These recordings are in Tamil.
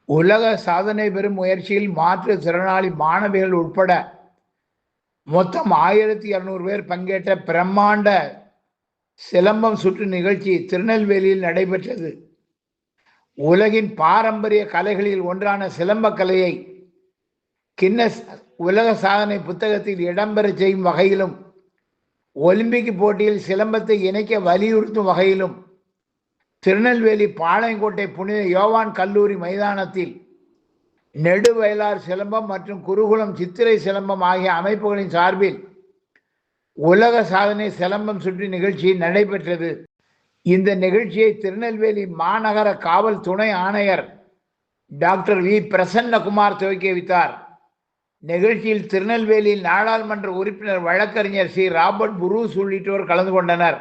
உலக சாதனை பெறும் முயற்சியில் மாற்றுத்திறனாளி மாணவிகள் உட்பட மொத்தம் 1200 பேர் பங்கேற்ற பிரம்மாண்ட சிலம்பம் சுற்று நிகழ்ச்சி திருநெல்வேலியில் நடைபெற்றது. உலகின் பாரம்பரிய கலைகளில் ஒன்றான சிலம்ப கலையை கின்னஸ் உலக சாதனை புத்தகத்தில் இடம்பெறச் செய்யும் வகையிலும் ஒலிம்பிக் போட்டியில் சிலம்பத்தை இணைக்க வலியுறுத்தும் வகையிலும் திருநெல்வேலி பாளையங்கோட்டை புனித யோவான் கல்லூரி மைதானத்தில் நெடுவயலார் சிலம்பம் மற்றும் குருகுலம் சித்திரை சிலம்பம் ஆகிய அமைப்புகளின் சார்பில் உலக சாதனை சிலம்பம் சுற்று நிகழ்ச்சி நடைபெற்றது. இந்த நிகழ்ச்சியை திருநெல்வேலி மாநகர காவல் துணை ஆணையர் டாக்டர் வி பிரசன்னகுமார் துவக்கி வைத்தார். நிகழ்ச்சியில் திருநெல்வேலி நாடாளுமன்ற உறுப்பினர் வழக்கறிஞர் சி ராபர்ட் புரூஸ் உள்ளிட்டோர் கலந்து கொண்டனர்.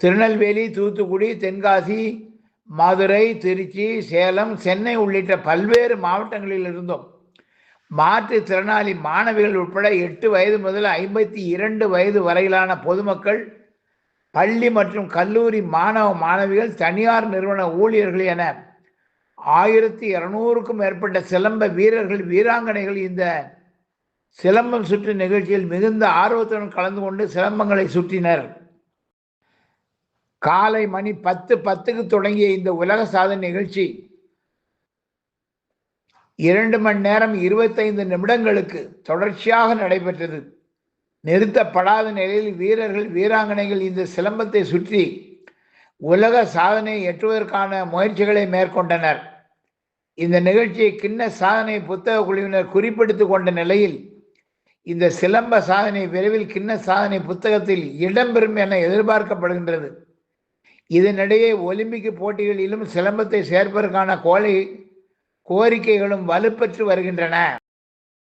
திருநெல்வேலி, தூத்துக்குடி, தென்காசி, மதுரை, திருச்சி, சேலம், சென்னை உள்ளிட்ட பல்வேறு மாவட்டங்களில் இருந்தும் மாற்றுத்திறனாளி மாணவிகள் உட்பட 8 வயது முதல் 52 வயது வரையிலான பொதுமக்கள், பள்ளி மற்றும் கல்லூரி மாணவ மாணவிகள், தனியார் நிறுவன ஊழியர்கள் என 1200க்கும் மேற்பட்ட சிலம்ப வீரர்கள், வீராங்கனைகள் இந்த சிலம்பம் சுற்று நிகழ்ச்சியில் மிகுந்த ஆர்வத்துடன் கலந்து கொண்டு சிலம்பங்களை சுற்றினர். காலை மணி 10:10க்கு தொடங்கிய இந்த உலக சாதனை நிகழ்ச்சி 2 மணி நேரம் 25 நிமிடங்களுக்கு தொடர்ச்சியாக நடைபெற்றது. நிறுத்தப்படாத நிலையில் வீரர்கள், வீராங்கனைகள் இந்த சிலம்பத்தை சுற்றி உலக சாதனையை எட்டுவதற்கான முயற்சிகளை மேற்கொண்டனர். இந்த நிகழ்ச்சியை கின்னஸ் சாதனை புத்தக குழுவினர் குறிப்பிட்டுக் கொண்ட நிலையில் இந்த சிலம்ப சாதனை விரைவில் கின்னஸ் சாதனை புத்தகத்தில் இடம்பெறும் என எதிர்பார்க்கப்படுகின்றது. இதனிடையே ஒலிம்பிக் போட்டிகளிலும் சிலம்பத்தை சேர்ப்பதற்கான கோரிக்கைகளும் வலுப்பெற்று வருகின்றன.